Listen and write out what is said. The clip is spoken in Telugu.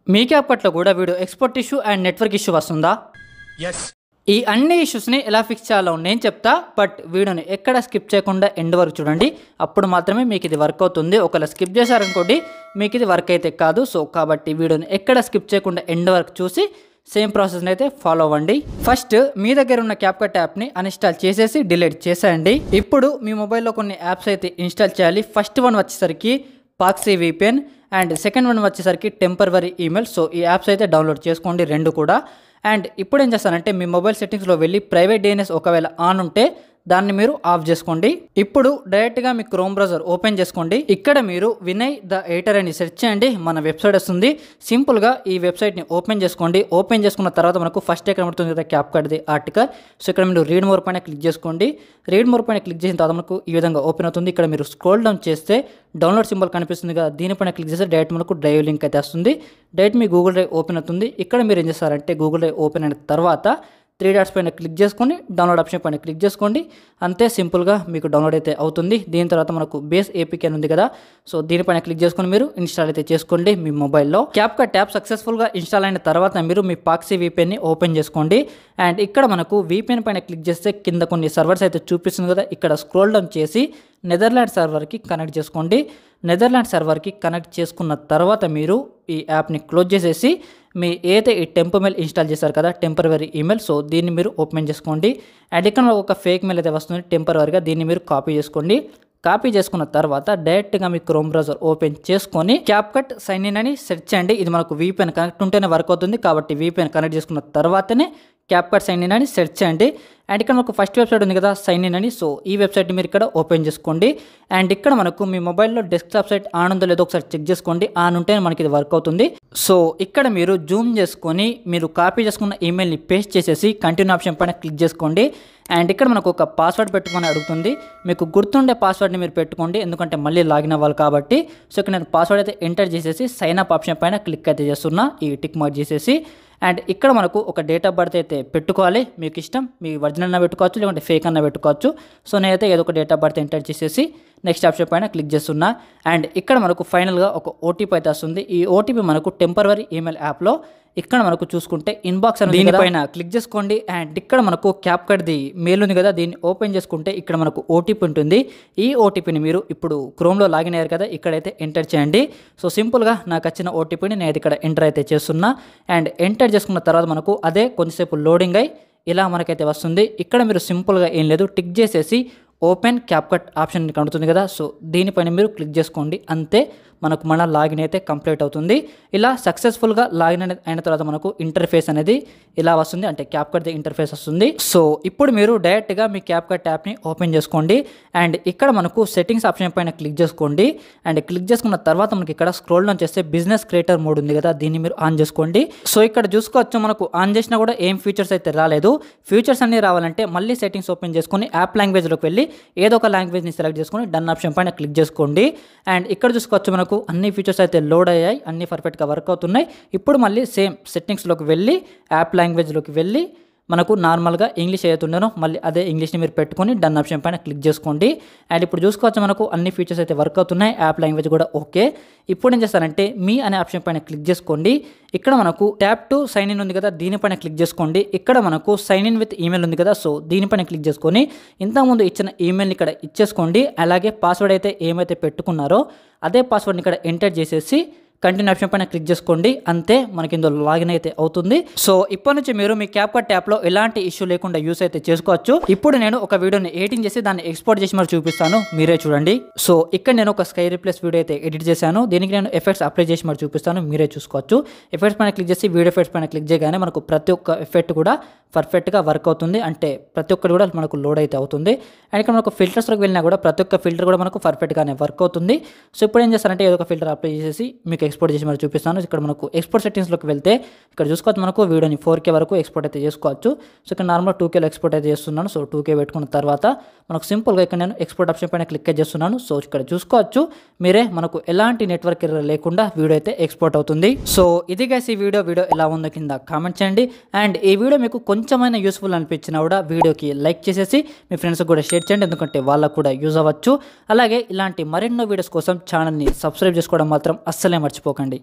మీ క్యాప్కట్లో కూడా video export issue and network issue వస్తుందా? ఎస్. ఈ అన్ని ఇష్యూస్ని ఎలా ఫిక్స్ చేయాలో నేను చెప్తా, బట్ వీడియోని ఎక్కడ స్కిప్ చేయకుండా ఎండ్ వరకు చూడండి. అప్పుడు మాత్రమే మీకు ఇది వర్క్ అవుతుంది. ఒకవేళ స్కిప్ చేశారనుకోండి మీకు ఇది వర్క్ అయితే కాదు. సో కాబట్టి వీడియోని ఎక్కడ స్కిప్ చేయకుండా ఎండ్ వరకు చూసి సేమ్ ప్రాసెస్ని అయితే ఫాలో అవ్వండి. ఫస్ట్ మీ దగ్గర ఉన్న క్యాప్కట్ యాప్ని అన్ఇన్స్టాల్ చేసేసి డిలీట్ చేసేయండి. ఇప్పుడు మీ మొబైల్లో కొన్ని యాప్స్ అయితే ఇన్స్టాల్ చేయాలి. ఫస్ట్ వన్ వచ్చేసరికి పాక్సీ VPN అండ్ సెకండ్ వన్ వచ్చేసరికి టెంపరవరీ ఈమెయిల్. సో ఈ యాప్స్ అయితే డౌన్లోడ్ చేసుకోండి రెండు కూడా. అండ్ ఇప్పుడు ఏం చేస్తానంటే మీ మొబైల్ సెట్టింగ్స్లో వెళ్ళి ప్రైవేట్ DNS ఒకవేళ ఆన్ ఉంటే దాన్ని మీరు ఆఫ్ చేసుకోండి. ఇప్పుడు డైరెక్ట్గా మీ క్రోమ్ బ్రౌజర్ ఓపెన్ చేసుకోండి. ఇక్కడ మీరు వినయ్ ద ఎడిటర్ అని సెర్చ్ చేయండి, మన వెబ్సైట్ వస్తుంది. సింపుల్గా ఈ వెబ్సైట్ని ఓపెన్ చేసుకోండి. ఓపెన్ చేసుకున్న తర్వాత మనకు ఫస్ట్ ఎక్కడ పడుతుంది కదా క్యాప్కట్ది ఆర్టికల్. సో ఇక్కడ మీరు రీడ్ మోర్ పైన క్లిక్ చేసుకోండి. రీడ్ మోర్ పైన క్లిక్ చేసిన తర్వాత మనకు ఈ విధంగా ఓపెన్ అవుతుంది. ఇక్కడ మీరు స్క్రోల్ డౌన్ చేస్తే డౌన్లోడ్ సింబల్ కనిపిస్తుంది కదా, దీనిపైన క్లిక్ చేస్తే డైరెక్ట్ మనకు డ్రైవ్ లింక్ అయితే వస్తుంది. డైరెక్ట్ మీ గూగుల్ డ్రైవ్ ఓపెన్ అవుతుంది. ఇక్కడ మీరు ఏం చేస్తారంటే గూగుల్ డ్రైవ్ ఓపెన్ అయిన తర్వాత 3 డాట్స్ పైన క్లిక్ చేసుకొని డౌన్లోడ్ ఆప్షన్ పైన క్లిక్ చేసుకోండి. అంతే సింపుల్గా మీకు డౌన్లోడ్ అయితే అవుతుంది. దీని తర్వాత మనకు బేస్ APK అని ఉంది కదా, సో దీనిపైన క్లిక్ చేసుకొని మీరు ఇన్స్టాల్ అయితే చేసుకోండి మీ మొబైల్లో. క్యాప్కట్ యాప్ సక్సెస్ఫుల్గా ఇన్స్టాల్ అయిన తర్వాత మీరు మీ పాక్సీ VPNని ఓపెన్ చేసుకోండి. అండ్ ఇక్కడ మనకు VPN పైన క్లిక్ చేస్తే కింద కొన్ని సర్వర్స్ అయితే చూపిస్తుంది కదా, ఇక్కడ స్క్రోల్ డౌన్ చేసి నెదర్లాండ్ సర్వర్కి కనెక్ట్ చేసుకోండి. నెదర్లాండ్ సర్వర్కి కనెక్ట్ చేసుకున్న తర్వాత మీరు ఈ యాప్ని క్లోజ్ చేసేసి మీ ఏదైతే ఈ టెంపమెయిల్ ఇన్స్టాల్ చేశారు కదా టెంపరవరీ ఈమెయిల్, సో దీన్ని మీరు ఓపెన్ చేసుకోండి. అండ్ ఇక్కడ ఒక ఫేక్ మెయిల్ అయితే వస్తుంది టెంపరవరీగా, దీన్ని మీరు కాపీ చేసుకోండి. కాపీ చేసుకున్న తర్వాత డైరెక్ట్గా మీ క్రోమ్ బ్రౌజర్ ఓపెన్ చేసుకొని క్యాప్కట్ సైన్ ఇన్ అని సెర్చ్ చేయండి. ఇది మనకు VPN కనెక్ట్ ఉంటేనే వర్క్ అవుతుంది కాబట్టి VPN కనెక్ట్ చేసుకున్న తర్వాతనే క్యాప్కట్ సైన్ ఇన్ అని సెర్చ్ చేయండి. అండ్ ఇక్కడ మనకు ఫస్ట్ వెబ్సైట్ ఉంది కదా సైన్ ఇన్ అని, సో ఈ వెబ్సైట్ని మీరు ఇక్కడ ఓపెన్ చేసుకోండి. అండ్ ఇక్కడ మనకు మీ మొబైల్లో డెస్క్టాప్ సైట్ ఆన్ ఉందో లేదో ఒకసారి చెక్ చేసుకోండి. ఆన్ ఉంటే మనకి ఇది వర్క్ అవుతుంది. సో ఇక్కడ మీరు జూమ్ చేసుకొని మీరు కాపీ చేసుకున్న ఈమెయిల్ని పేస్ట్ చేసేసి కంటిన్యూ ఆప్షన్ పైన క్లిక్ చేసుకోండి. అండ్ ఇక్కడ మనకు ఒక పాస్వర్డ్ పెట్టుకొని అడుగుతుంది. మీకు గుర్తుండే పాస్వర్డ్ని మీరు పెట్టుకోండి, ఎందుకంటే మళ్ళీ లాగిన్ అవ్వాలి కాబట్టి. సో ఇక్కడ నేను పాస్వర్డ్ అయితే ఎంటర్ చేసేసి సైన్ అప్ ఆప్షన్ పైన క్లిక్ అయితే చేస్తున్నా, ఈ టిక్ మార్క్ చేసేసి. అండ్ ఇక్కడ మనకు ఒక డేట్ ఆఫ్ బర్త్ అయితే పెట్టుకోవాలి, మీకు ఇష్టం, మీ ఒరిజినల్ అన్న పెట్టుకోవచ్చు లేకుంటే ఫేక్ అన్న పెట్టుకోవచ్చు. సో నేనైతే ఏదో ఒక డేట్ ఆఫ్ బర్త్ ఎంటర్ చేసేసి నెక్స్ట్ ఆప్షన్ పైన క్లిక్ చేస్తున్నా. అండ్ ఇక్కడ మనకు ఫైనల్గా ఒక OTP అయితే వస్తుంది. ఈ OTP మనకు టెంపరవరీ ఈమెయిల్ యాప్లో ఇక్కడ మనకు చూసుకుంటే ఇన్బాక్స్ అని దీనిపైన క్లిక్ చేసుకోండి. అండ్ ఇక్కడ మనకు క్యాప్కట్ది మెయిల్ ఉంది కదా, దీన్ని ఓపెన్ చేసుకుంటే ఇక్కడ మనకు OTP ఉంటుంది. ఈ OTPని మీరు ఇప్పుడు క్రోమ్లో లాగిన్ అయ్యారు కదా, ఇక్కడైతే ఎంటర్ చేయండి. సో సింపుల్గా నాకు వచ్చిన OTPని నేను ఇక్కడ ఎంటర్ అయితే చేస్తున్నా. అండ్ ఎంటర్ చేసుకున్న తర్వాత మనకు అదే కొంచెంసేపు లోడింగ్ అయ్యి ఇలా మనకైతే వస్తుంది. ఇక్కడ మీరు సింపుల్గా ఏం లేదు టిక్ చేసేసి ఓపెన్ క్యాప్కట్ ఆప్షన్ కనుతుంది కదా, సో దీనిపైన మీరు క్లిక్ చేసుకోండి. అంతే మనకు మన లాగిన్ అయితే కంప్లీట్ అవుతుంది. ఇలా సక్సెస్ఫుల్గా లాగిన్ అయిన తర్వాత మనకు ఇంటర్ఫేస్ అనేది ఇలా వస్తుంది, అంటే క్యాప్కట్ ఇంటర్ఫేస్ వస్తుంది. సో ఇప్పుడు మీరు డైరెక్ట్గా మీ క్యాప్కట్ యాప్ని ఓపెన్ చేసుకోండి. అండ్ ఇక్కడ మనకు సెట్టింగ్స్ ఆప్షన్ పైన క్లిక్ చేసుకోండి. అండ్ క్లిక్ చేసుకున్న తర్వాత మనకి ఇక్కడ స్క్రోల్ డౌన్ చేస్తే బిజినెస్ క్రియేటర్ మోడ్ ఉంది కదా, దీన్ని మీరు ఆన్ చేసుకోండి. సో ఇక్కడ చూసుకోవచ్చు మనకు ఆన్ చేసినా కూడా ఏం ఫీచర్స్ అయితే రాలేదు. ఫీచర్స్ అన్ని రావాలంటే మళ్ళీ సెట్టింగ్స్ ఓపెన్ చేసుకొని యాప్ లాంగ్వేజ్లోకి వెళ్ళి ఏదో ఒక లాంగ్వేజ్ని సెలెక్ట్ చేసుకొని డన్ ఆప్షన్ పైన క్లిక్ చేసుకోండి. అండ్ ఇక్కడ చూసుకోవచ్చు మనకు అన్ని ఫీచర్స్ అయితే లోడ్ అయ్యాయి, అన్ని పర్ఫెక్ట్గా వర్క్ అవుతున్నాయి. ఇప్పుడు మళ్ళీ సేమ్ సెట్టింగ్స్లోకి వెళ్ళి యాప్ లాంగ్వేజ్లోకి వెళ్ళి మనకు నార్మల్గా ఇంగ్లీష్ అవుతుండేనో మళ్ళీ అదే ఇంగ్లీష్ని మీరు పెట్టుకొని డన్ ఆప్షన్ పైన క్లిక్ చేసుకోండి. అండ్ ఇప్పుడు చూసుకోవచ్చు మనకు అన్ని ఫీచర్స్ అయితే వర్క్ అవుతున్నాయి, యాప్ లాంగ్వేజ్ కూడా ఓకే. ఇప్పుడు ఏం చేస్తారంటే మీ అనే ఆప్షన్ పైన క్లిక్ చేసుకోండి. ఇక్కడ మనకు ట్యాప్ టు సైన్ ఇన్ ఉంది కదా, దీనిపైన క్లిక్ చేసుకోండి. ఇక్కడ మనకు సైన్ ఇన్ విత్ ఈమెయిల్ ఉంది కదా, సో దీనిపైన క్లిక్ చేసుకొని ఇంతకుముందు ఇచ్చిన ఈమెయిల్ని ఇక్కడ ఇచ్చేసుకోండి. అలాగే పాస్వర్డ్ అయితే ఏమైతే పెట్టుకున్నారో అదే పాస్వర్డ్ని ఇక్కడ ఎంటర్ చేసేసి కంటిన్యూ ఆప్షన్ పైన క్లిక్ చేసుకోండి. అంతే మనకి ఇందులో లాగిన్ అయితే అవుతుంది. సో ఇప్పటి నుంచి మీరు మీ క్యాప్కట్ యాప్లో ఎలాంటి ఇష్యూ లేకుండా యూస్ అయితే చేసుకోవచ్చు. ఇప్పుడు నేను ఒక వీడియోని ఎడిటింగ్ చేసి దాన్ని ఎక్స్పోర్ట్ చేసి మరి చూపిస్తాను, మీరే చూడండి. సో ఇక్కడ నేను ఒక స్కై రిప్లేస్ వీడియో అయితే ఎడిట్ చేశాను, దీనికి నేను ఎఫెక్ట్స్ అప్లై చేసి మరి చూపిస్తాను, మీరే చూసుకోవచ్చు. ఎఫెక్ట్స్ పైన క్లిక్ చేసి వీడియో ఎఫెక్ట్స్ పైన క్లిక్ చేయగానే మనకు ప్రతి ఒక్క ఎఫెక్ట్ కూడా పర్ఫెక్ట్గా వర్క్ అవుతుంది, అంటే ప్రతి ఒక్కటి కూడా మనకు లోడ్ అయితే అవుతుంది. అండ్ ఇక్కడ మనకు ఫిల్టర్స్లోకి వెళ్ళినా కూడా ప్రతి ఒక్క ఫిల్టర్ కూడా మనకు పర్ఫెక్ట్గానే వర్క్ అవుతుంది. సో ఇప్పుడు ఏం చేస్తారంటే ఏదో ఒక ఫిల్టర్ అప్లై చేసి మీకు ఎక్స్పోర్ట్ చేసి మరి చూపిస్తాను. ఇక్కడ మనకు ఎక్స్పోర్ట్ సెట్టింగ్స్లోకి వెళ్తే ఇక్కడ చూసుకోవచ్చు మనకు వీడియోని 4K వరకు ఎక్స్పోర్ట్ అయితే చేసుకోవచ్చు. సో ఇక్కడ నార్మల్ 2Kలో ఎక్స్పోర్ట్ అయితే చేస్తున్నాను. సో 2K పెట్టుకున్న తర్వాత మనకు సింపుల్గా ఇక్కడ నేను ఎక్స్పోర్ట్ ఆప్షన్ పైన క్లిక్ చేస్తున్నాను. సో ఇక్కడ చూసుకోవచ్చు మీరే మనకు ఎలాంటి నెట్వర్క్ ఎర్రర్ లేకుండా వీడియో అయితే ఎక్స్పోర్ట్ అవుతుంది. సో ఇది గైస్ ఈ వీడియో ఎలా ఉందో కింద కామెంట్ చేయండి. అండ్ ఈ వీడియో మీకు కొంచెమైనా యూస్ఫుల్ అనిపించినా కూడా వీడియోకి లైక్ చేసేసి మీ ఫ్రెండ్స్కి కూడా షేర్ చేయండి, ఎందుకంటే వాళ్ళకు కూడా యూజ్ అవ్వచ్చు. అలాగే ఇలాంటి మరెన్నో వీడియోస్ కోసం ఛానల్ని సబ్స్క్రైబ్ చేసుకోవడం మాత్రం అస్సలే మర్చిపోకండి.